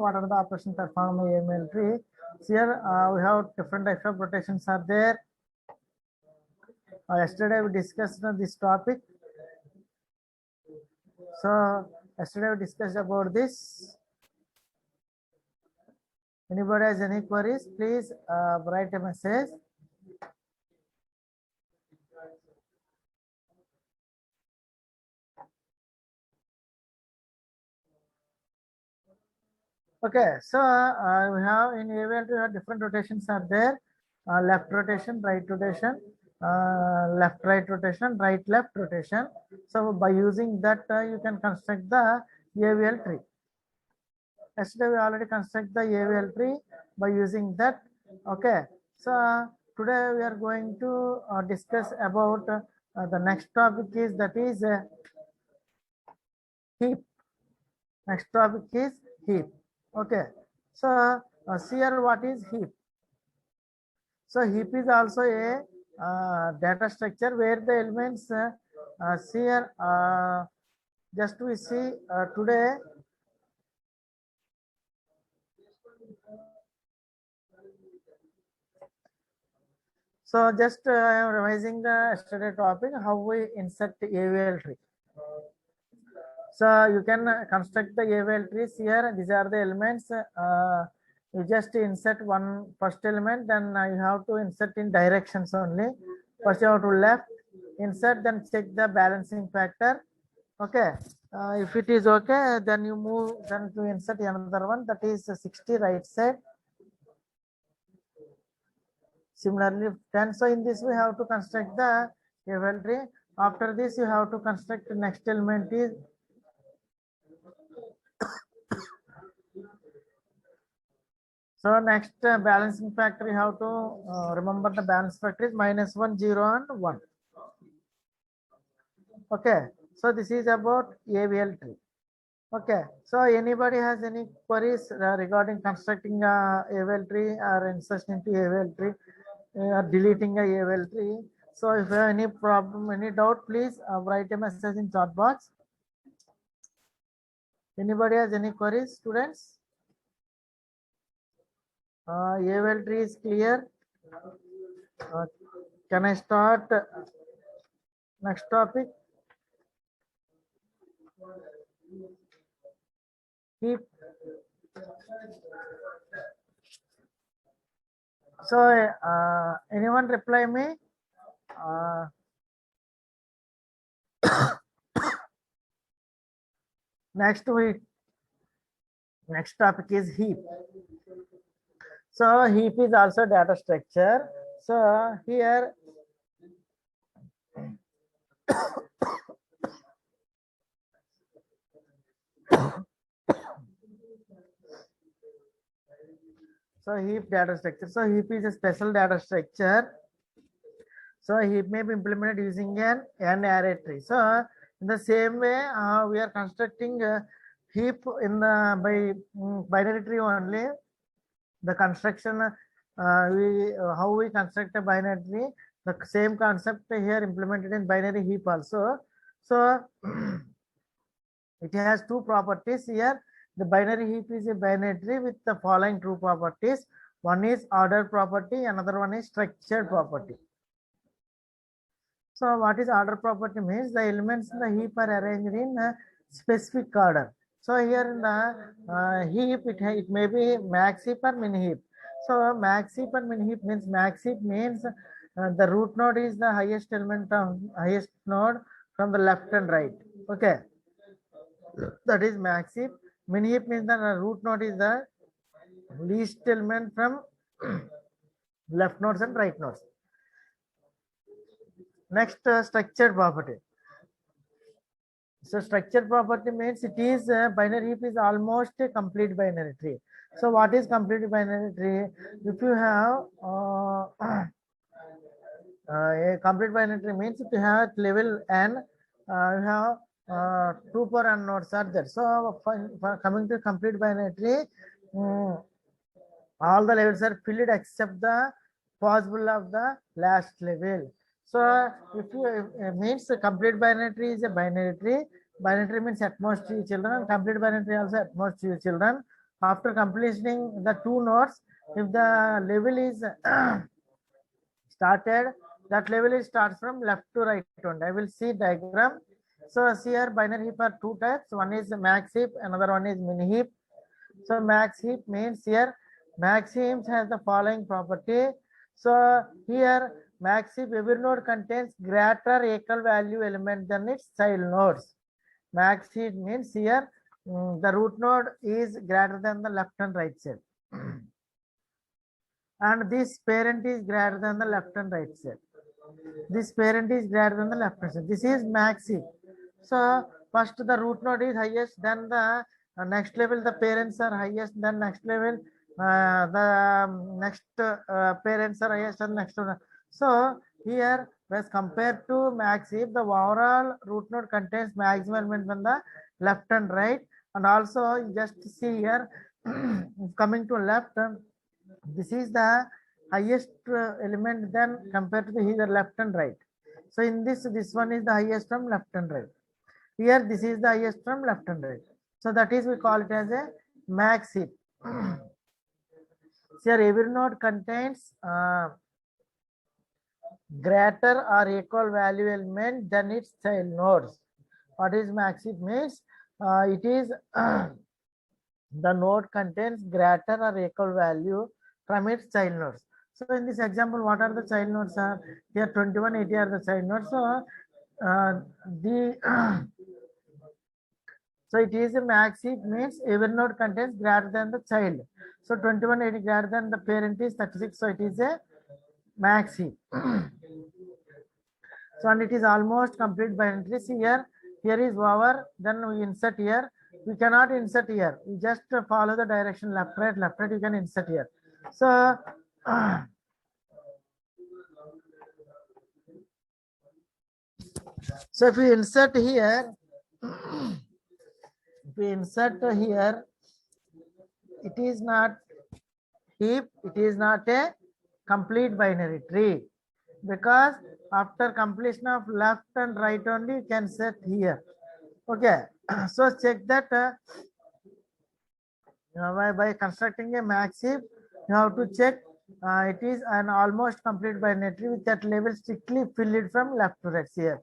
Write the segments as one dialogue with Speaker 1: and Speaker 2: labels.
Speaker 1: What are the operations performed by AML tree? Here we have different types of rotations are there. Yesterday we discussed this topic. So yesterday we discussed about this. Anybody has any queries? Please write a message. Okay, so we have in AVL we have different rotations are there. Left rotation, right rotation, left right rotation, right left rotation. So by using that you can construct the AVL tree. Yesterday we already construct the AVL tree by using that. Okay, so today we are going to discuss about the next topic is that is heap. Next topic is heap. Okay, so see here what is heap. So heap is also a data structure where the elements see here just we see today. So just I am revising the yesterday topic how we insert AVL tree. So you can construct the AVL trees here. These are the elements. You just insert one first element, then you have to insert in directions only. First you have to left, insert, then check the balancing factor. Okay. If it is okay, then you move, then to insert another one that is 60 right side. Similarly 10. So in this we have to construct the AVL tree. After this you have to construct the next element is so next balancing factor you have to remember the balance factor is -1, 0 and 1. Okay, so this is about AVL tree. Okay, so anybody has any queries regarding constructing a AVL tree or insertion into AVL tree or deleting a AVL tree? So if you have any problem, any doubt, please write a message in chat box. Anybody has any queries, students? AVL tree is clear. Can I start next topic? Heap. So anyone reply me? Next topic is heap. So heap is also data structure. So here so heap data structure. So heap is a special data structure. So heap may be implemented using an array tree. So in the same way, we are constructing a heap in the by binary tree only. The construction how we construct a binary tree, the same concept here implemented in binary heap also. So it has two properties here. The binary heap is a binary tree with the following two properties. One is order property, another one is structured property. So what is order property means the elements in the heap are arranged in a specific order. So here in the heap, it may be max heap or min heap. So max heap and min heap means max heap means the root node is the highest element of highest node from the left and right. Okay, that is max heap. Min heap means the root node is the least element from left nodes and right nodes. Next, structured property. So structured property means it is binary heap is almost a complete binary tree. So what is complete binary tree? If you have a complete binary tree means if you have level n, you have 2 power n nodes are there. So for coming to complete binary tree, all the levels are filled except the possible of the last level. So if you means the complete binary tree is a binary tree. Binary tree means at most 3 children. Complete binary tree also at most 3 children. After completing the two nodes, if the level is started, that level is starts from left to right only. I will see diagram. So here binary heap are two types. One is max heap, another one is min heap. So max heap means here max heap has the following property. So here max heap every node contains greater equal value element than its child nodes. Max heap means here the root node is greater than the left and right side. And this parent is greater than the left and right side. This parent is greater than the left hand side. This is max heap. So first the root node is highest, then the next level the parents are highest, then next level the next parents are highest, and next one. So here as compared to max heap, the overall root node contains maximum element on the left and right. And also just see here coming to left, this is the highest element then compared to the here left and right. So in this one is the highest from left and right. Here this is the highest from left and right. So that is we call it as a max heap. Here every node contains greater or equal value element than its child nodes. What is max heap means? It is the node contains greater or equal value from its child nodes. So in this example, what are the child nodes? Are here 21, 80 are the child nodes. So the so it is a max heap means every node contains greater than the child. So 21, 80 greater than the parent is 36. So it is a max heap. So and it is almost complete binary. See here, here is over. Then we insert here. We cannot insert here. We just follow the direction left, right, left, right. You can insert here. So so if we insert here, if we insert here, it is not heap. It is not a complete binary tree, because after completion of left and right only you can set here. Okay, so check that by constructing a max heap, you have to check it is an almost complete binary tree with that level strictly filled from left to right. Here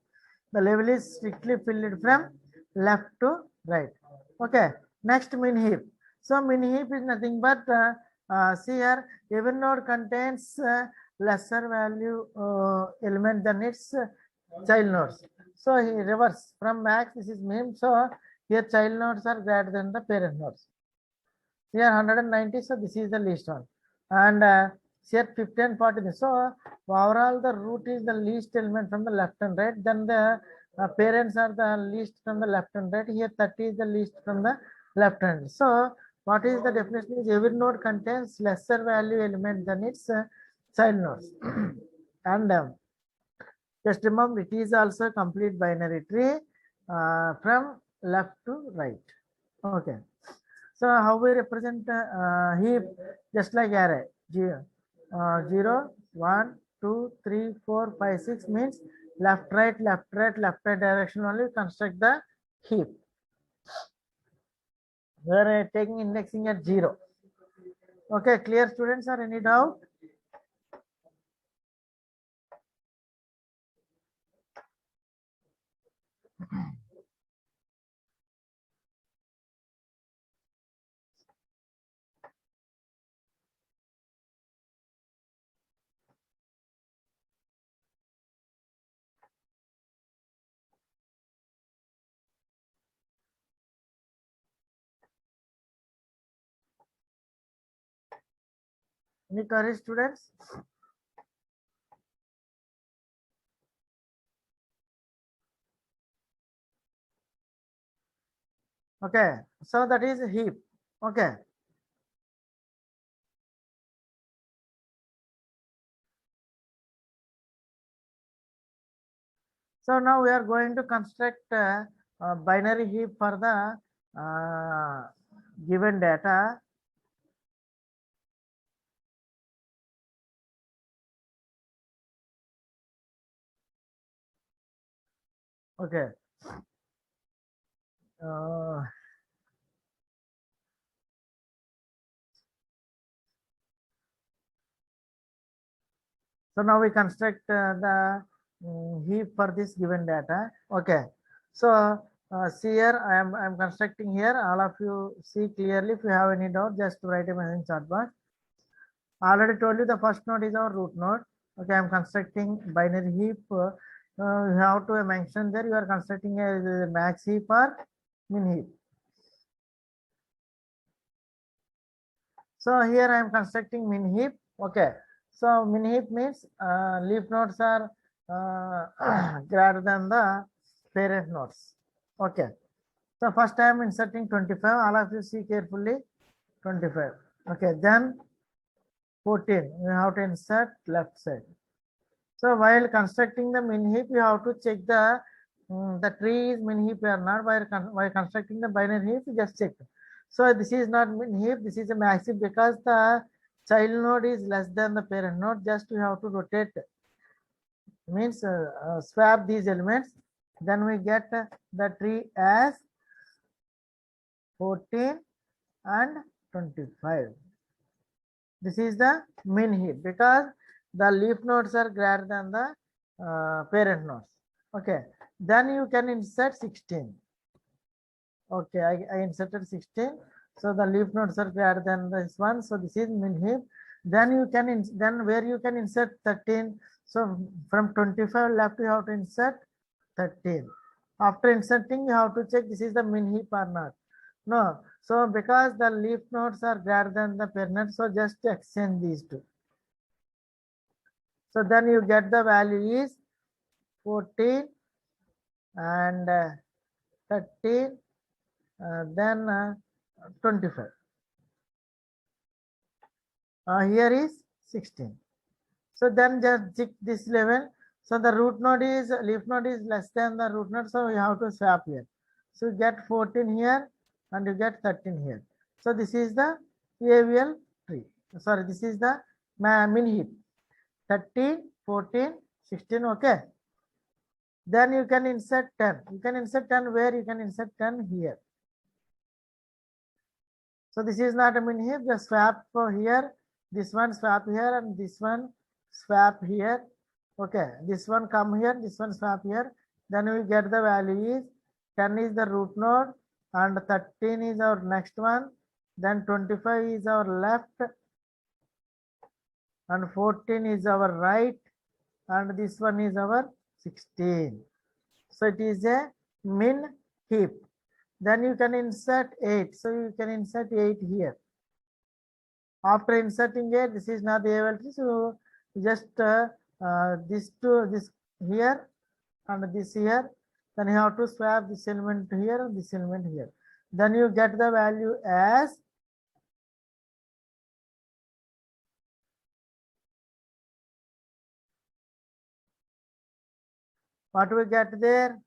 Speaker 1: the level is strictly filled from left to right. Okay, next min heap. So min heap is nothing but see here every node contains lesser value element than its child nodes. So reverse from max, this is min. So here child nodes are greater than the parent nodes. Here 190, so this is the least one. And here 50 and 40. So overall the root is the least element from the left and right. Then the parents are the least from the left and right. Here 30 is the least from the left hand. So what is the definition is every node contains lesser value element than its child nodes. And just remember it is also complete binary tree from left to right. Okay. So how we represent heap? Just like array. 0, 1, 2, 3, 4, 5, 6 means left, right, left, right, left, right direction only construct the heap. We are taking indexing at 0. Okay, clear students, or any doubt? Any queries, students? Okay, so that is a heap. Okay. So now we are going to construct a binary heap for the given data. Okay. So now we construct the heap for this given data. Okay. So see here, I am constructing here. All of you see clearly. If you have any doubt, just write a message in chat box. I already told you the first node is our root node. Okay, I am constructing binary heap. You have to mention there you are constructing a max heap or min heap. So here I am constructing min heap. Okay. So min heap means leaf nodes are greater than the parent nodes. Okay. So first I am inserting 25. All of you see carefully. 25. Okay. Then 14. You have to insert left side. So while constructing the min heap, you have to check the tree is min heap or not. While constructing the binary heap, you just check. So this is not min heap. This is a max heap because the child node is less than the parent node. Just you have to rotate. Means swap these elements. Then we get the tree as 14 and 25. This is the min heap because the leaf nodes are greater than the parent nodes. Okay. Then you can insert 16. Okay, I inserted 16. So the leaf nodes are greater than this one. So this is min heap. Then you can then where you can insert 13. So from 25 left you have to insert 13. After inserting you have to check this is the min heap or not. No. So because the leaf nodes are greater than the parent, so just exchange these two. So then you get the value is 14 and 13, then 25. Here is 16. So then just check this level. So the root node is leaf node is less than the root node, so you have to swap here. So you get 14 here and you get 13 here. So this is the AVL tree. Sorry, this is the min heap. 13, 14, 16. Okay. Then you can insert 10. You can insert 10 where? You can insert 10 here. So this is not a min heap. Just swap for here. This one swap here and this one swap here. Okay. This one come here. This one swap here. Then we get the value is 10 is the root node and 13 is our next one. Then 25 is our left and 14 is our right and this one is our 16. So it is a min heap. Then you can insert 8. So you can insert 8 here. After inserting 8, this is not able to. So just this here and this here. Then you have to swap this element here and this element here. Then you get the value as what we get there?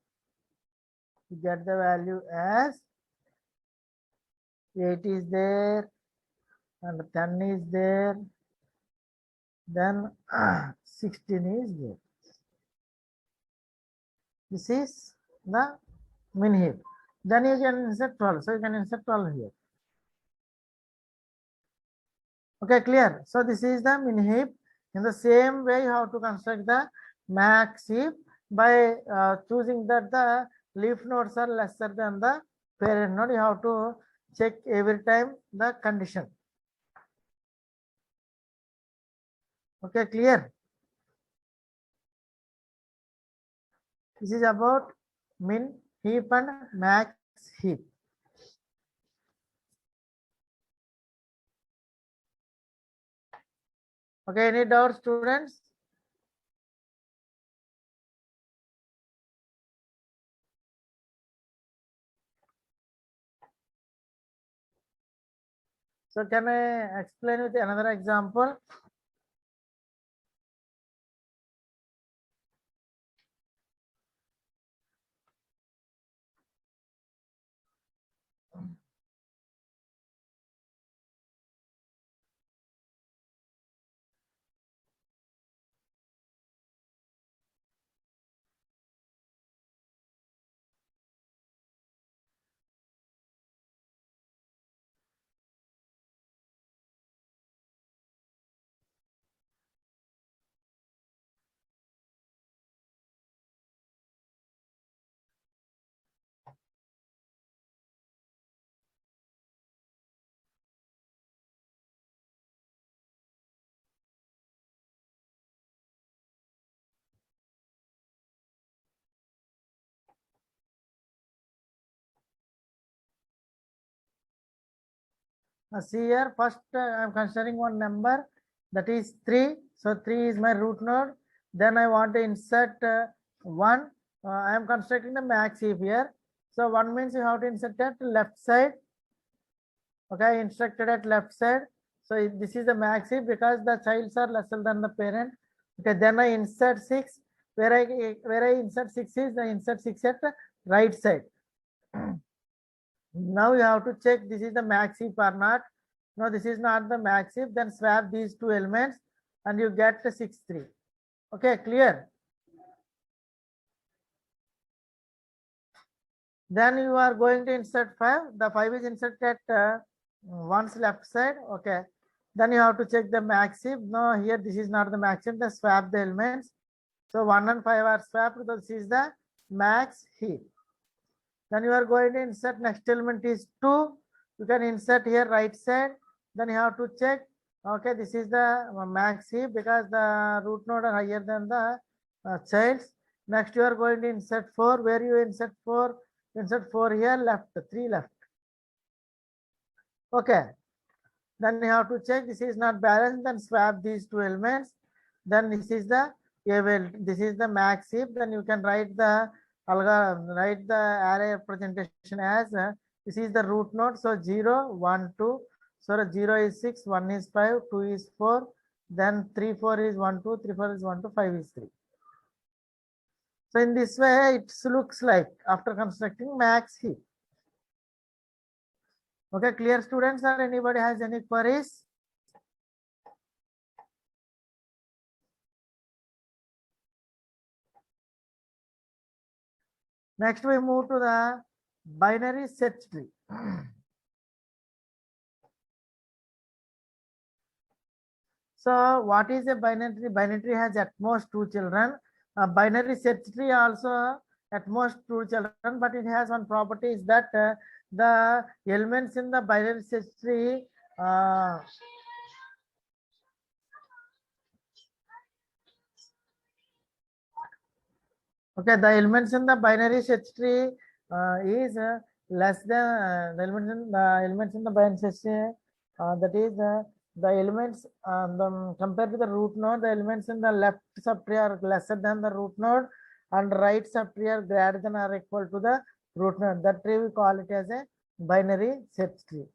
Speaker 1: We get the value as 8 is there and 10 is there. Then 16 is there. This is the min heap. Then you can insert 12. So you can insert 12 here. Okay, clear. So this is the min heap. In the same way, you have to construct the max heap by choosing that the leaf nodes are lesser than the parent node. You have to check every time the condition. Okay, clear. This is about min heap and max heap. Okay, any doubts, students? So can I explain with another example? See here, first I am considering one number, that is 3. So 3 is my root node. Then I want to insert 1. I am constructing the max heap here. So 1 means you have to insert at left side. Okay, instructed at left side. So this is the max heap because the childs are lesser than the parent. Okay, then I insert 6. Where I insert 6 is I insert 6 at the right side. Now you have to check this is the max heap or not. No, this is not the max heap. Then swap these two elements and you get the 6, 3. Okay, clear? Then you are going to insert 5. The 5 is inserted at one's left side. Okay. Then you have to check the max heap. No, here this is not the max heap. Then swap the elements. So 1 and 5 are swapped. So this is the max heap. Then you are going to insert next element is 2. You can insert here right side. Then you have to check. Okay, this is the max heap because the root node are higher than the childs. Next you are going to insert 4. Where you insert 4? Insert 4 here, left, 3 left. Okay. Then you have to check this is not balanced. Then swap these two elements. Then this is the this is the max heap. Then you can write the write the array representation as this is the root node. So 0, 1, 2. So 0 is 6, 1 is 5, 2 is 4. Then 3, 4 is 1, 2, 3, 4 is 1, 2, 5 is 3. So in this way, it looks like after constructing max heap. Okay, clear students, or anybody has any queries? Next we move to the binary search tree. So what is a binary tree? Binary tree has at most 2 children. A binary search tree also at most 2 children, but it has one property is that the elements in the binary search tree okay, the elements in the binary search tree is less than the elements in the binary search tree that is the elements compared to the root node, the elements in the left subtree are lesser than the root node and right subtree are greater than or equal to the root node. That tree we call it as a binary search tree.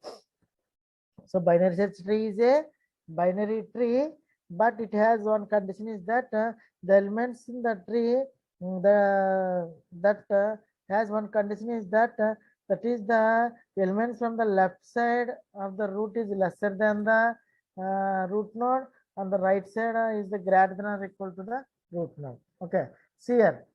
Speaker 1: So binary search tree is a binary tree, but it has one condition is that the elements in the tree has one condition is that that is the elements from the left side of the root is lesser than the root node, and the right side is the greater than or equal to the root node. Okay, see here.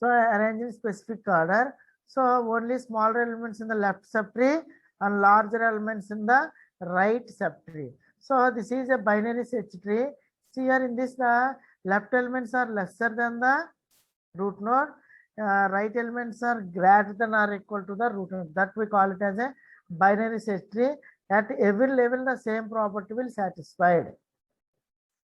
Speaker 1: So arrange in specific order. So only smaller elements in the left subtree and larger elements in the right subtree. So this is a binary search tree. See here in this the left elements are lesser than the root node. Right elements are greater than or equal to the root node. That we call it as a binary search tree. At every level the same property will satisfied.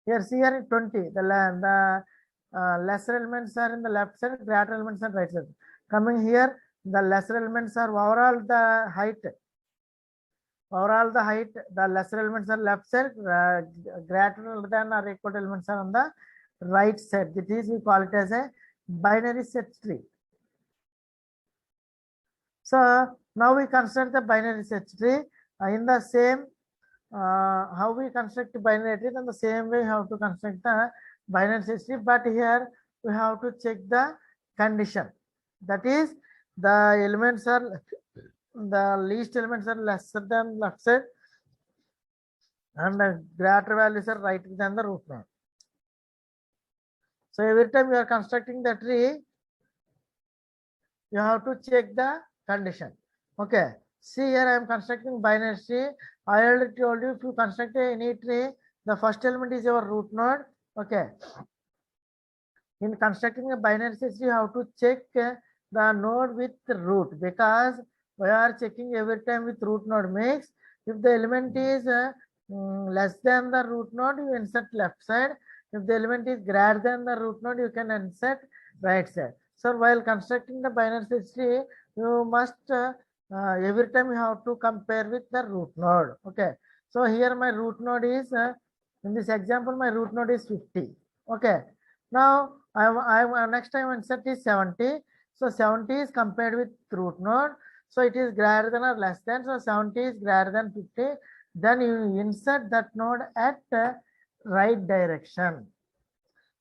Speaker 1: Here see here in 20 the lesser elements are in the left side, greater elements are right side. Coming here, the lesser elements are overall the height. Overall the height, the lesser elements are left side, greater than or equal to elements are on the right side. That is, we call it as a binary search tree. So now we construct the binary search tree in the same how we construct binary tree. In the same way, we have to construct the binary search tree, but here we have to check the condition. That is, the elements are the least elements are lesser than left side and the greater values are right than the root node. So every time you are constructing the tree, you have to check the condition. Okay, see here I am constructing binary tree. I already told you if you construct any tree, the first element is your root node. Okay, in constructing a binary tree, you have to check the node with root, because we are checking every time with root node makes if the element is less than the root node, you insert left side. If the element is greater than the root node, you can insert right side. So while constructing the binary search tree, you must every time you have to compare with the root node. Okay, so here my root node is in this example my root node is 50. Okay, now I next time insert is 70. So 70 is compared with root node, so it is greater than or less than, so 70 is greater than 50. Then you insert that node at right direction.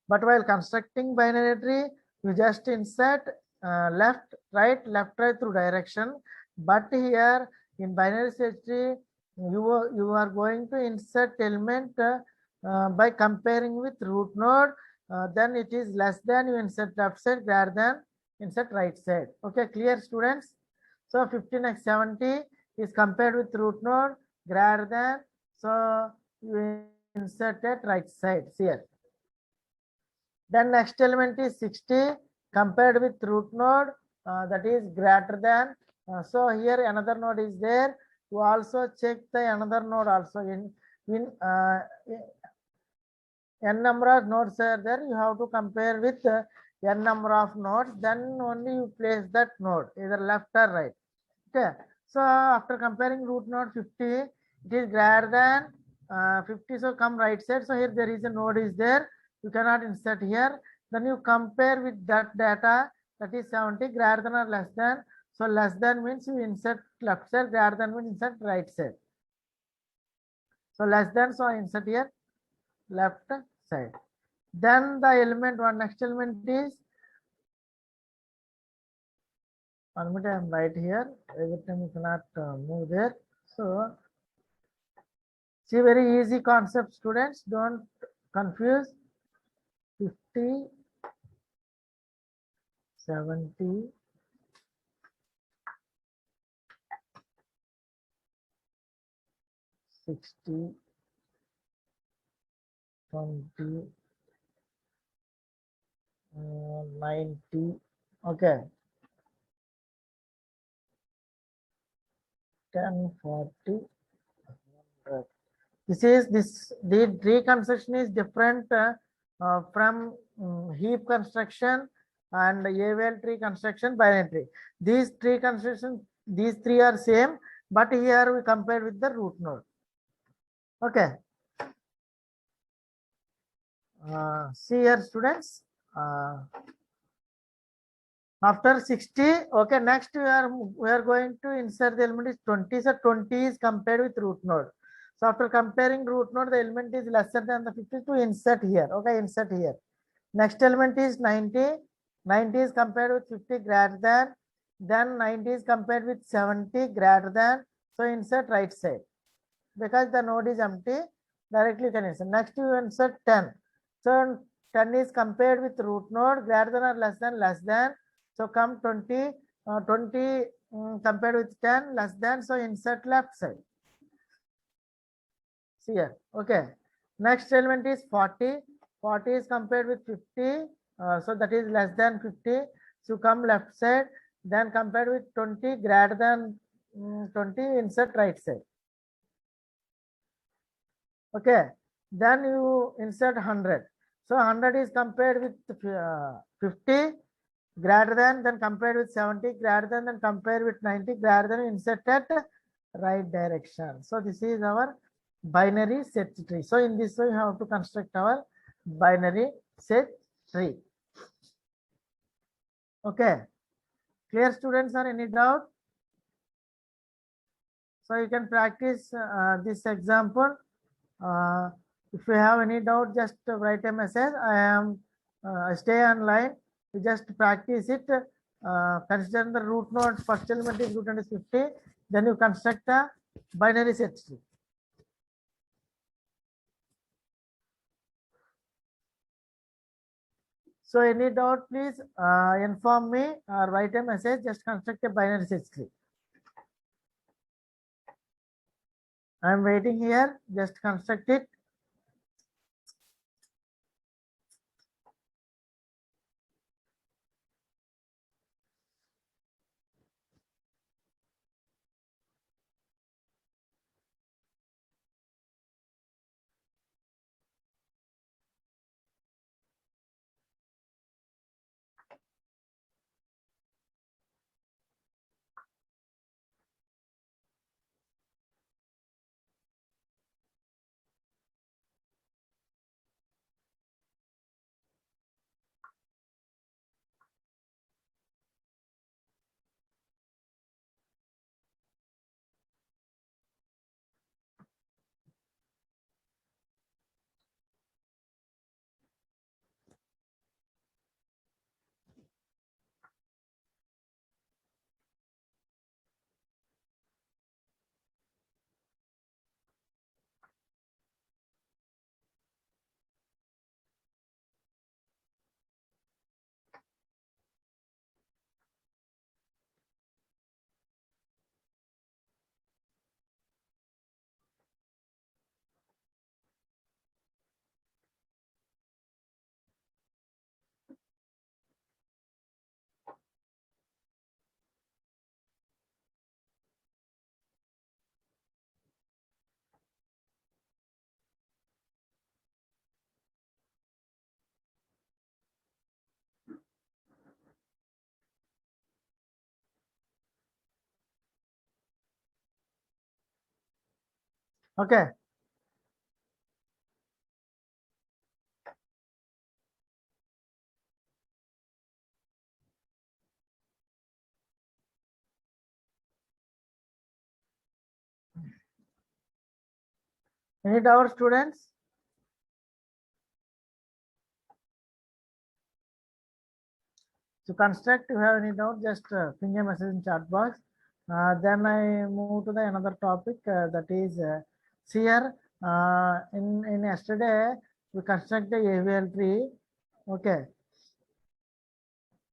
Speaker 1: But while constructing binary tree, you just insert left, right through direction. But here in binary search tree, you are going to insert element by comparing with root node. Then it is less than, you insert left side, greater than insert right side. Okay, clear students? So 15 x 70 is compared with root node, greater than, so you insert at right side here. Then next element is 60 compared with root node, that is greater than. So here another node is there. You also check the another node also in n number of nodes are there. You have to compare with n number of nodes. Then only you place that node either left or right. Okay. So after comparing root node 50, it is greater than 50. So come right side. So here there is a node is there. You cannot insert here. Then you compare with that data, that is 70, greater than or less than. So less than means you insert left side, greater than means insert right side. So less than, so I insert here left side. Then the element one, next element is, 1 minute I am right here. Every time you cannot move there. So see, very easy concept, students. Don't confuse. 50, 70, 60, 20, 90. Okay. 10, 40. 100. The tree construction is different from heap construction and AVL tree construction, binary tree. These tree construction, these three are same, but here we compare with the root node. Okay. See here, students. After 60, okay, next we are going to insert the element is 20. So 20 is compared with root node. So after comparing root node, the element is lesser than the 50 to insert here. Okay, insert here. Next element is 90. 90 is compared with 50 greater than. Then 90 is compared with 70 greater than. So insert right side. Because the node is empty, directly you can insert. Next you insert 10. So 10 is compared with root node, greater than or less than, less than. So come 20, 20 compared with 10, less than, so insert left side. See here, okay. Next element is 40. 40 is compared with 50, so that is less than 50. So come left side, then compared with 20, greater than 20, insert right side. Okay, then you insert 100. So 100 is compared with 50 greater than, then compared with 70 greater than, then compared with 90 greater than, insert at right direction. So this is our binary set tree. So in this way you have to construct our binary set tree. Okay, clear students, or any doubt? So you can practice this example. If you have any doubt, just write a message. I stay online. You just practice it. Consider the root node. First element is root node is 50. Then you construct a binary set tree. So any doubt, please inform me or write a message. Just construct a binary set tree. I am waiting here. Just construct it. Okay. Any doubt, students? To construct, you have any doubt, just ping a message in chat box. Then I move to the another topic, that is here. In yesterday we construct the AVL tree. Okay.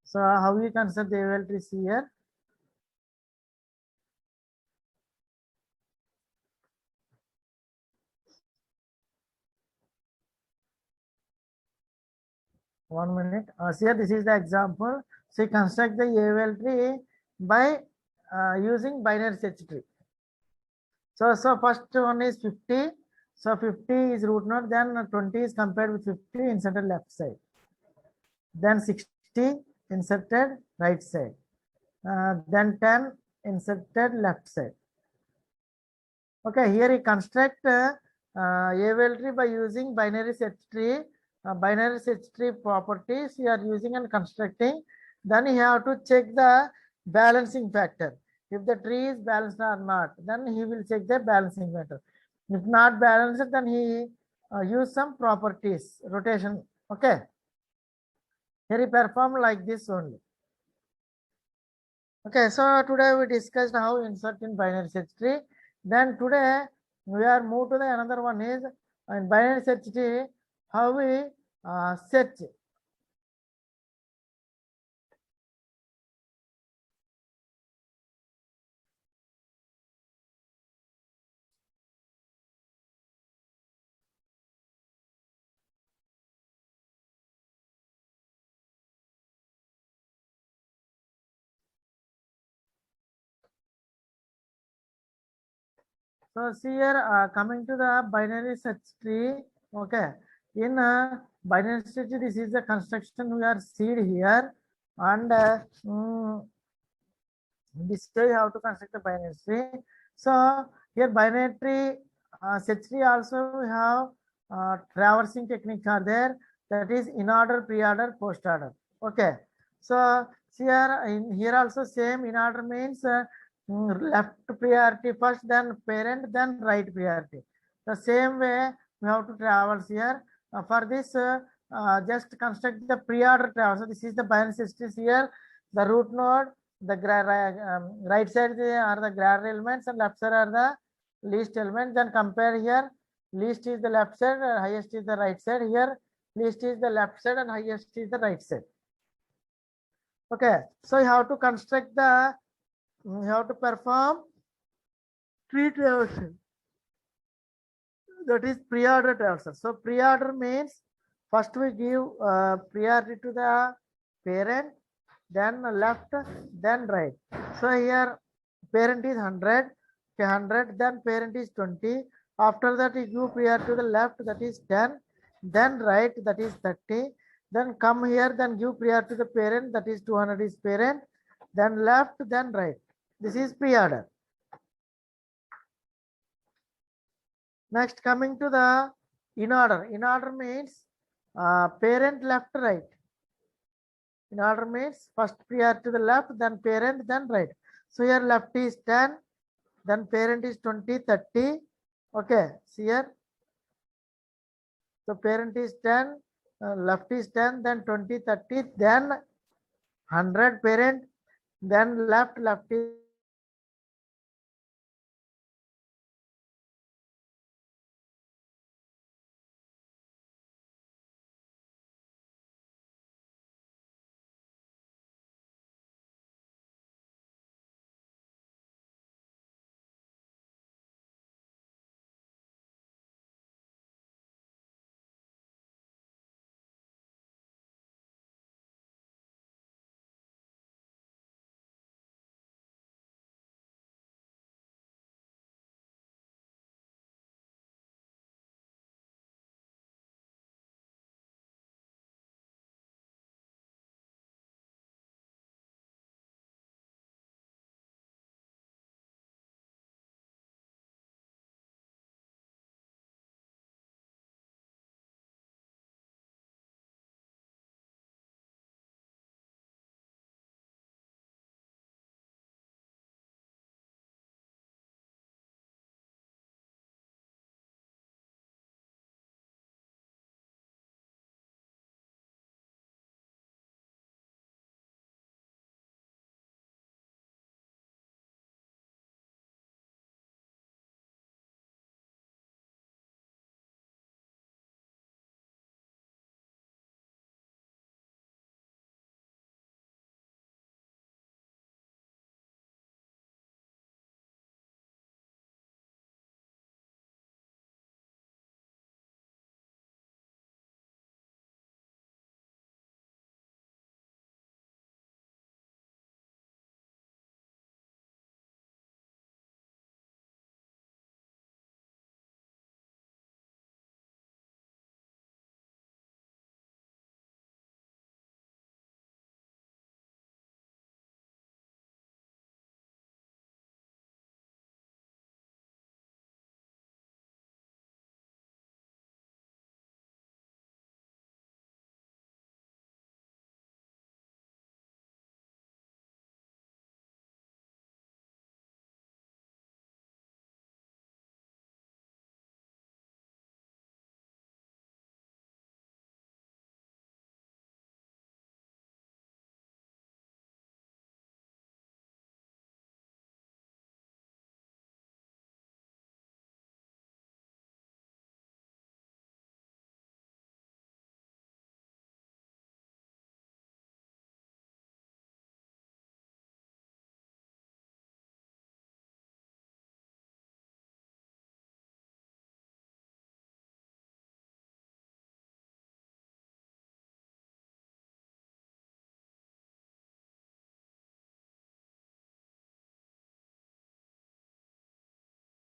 Speaker 1: So how we construct the AVL tree here? One minute. Here this is the example. So you construct the AVL tree by using binary search tree. So first one is 50. So 50 is root node, then 20 is compared with 50 inserted left side. Then 60 inserted right side. Then 10 inserted left side. Okay, here you construct AVL tree by using binary search tree. Binary search tree properties you are using and constructing. Then you have to check the balancing factor. If the tree is balanced or not, then he will check the balancing factor. If not balanced, then he use some properties, rotation. Okay. Here he perform like this only. Okay, so today we discussed how insert in binary search tree. Then today we are moved to the another one is in binary search tree how we search. So see here coming to the binary search tree. Okay, in binary search tree, this is the construction we are seed here, and this way how to construct the binary tree. So here binary tree search tree also we have traversing techniques are there, that is in order, pre-order, post-order. Okay, so here also same in order means left priority first, then parent, then right priority. The same way we have to traverse here. For this just construct the pre-order traverse. So this is the binary search tree here, the root node, the right side are the grad elements and left side are the least elements. Then compare here, least is the left side, highest is the right side. Here least is the left side and highest is the right side. Okay, so you have to construct the, you have to perform tree traversal, that is pre-order traversal. So pre-order means first we give priority to the parent, then left, then right. So here parent is 100, 100, then parent is 20. After that you give priority to the left, that is 10, then right, that is 30. Then come here, then give priority to the parent, that is 200 is parent, then left, then right. This is pre-order. Next coming to the in order. In order means parent left, right. In order means first priority to the left, then parent, then right. So here left is 10, then parent is 20, 30. Okay, see here. So parent is 10, left is 10, then 20, 30, then 100 parent, then left is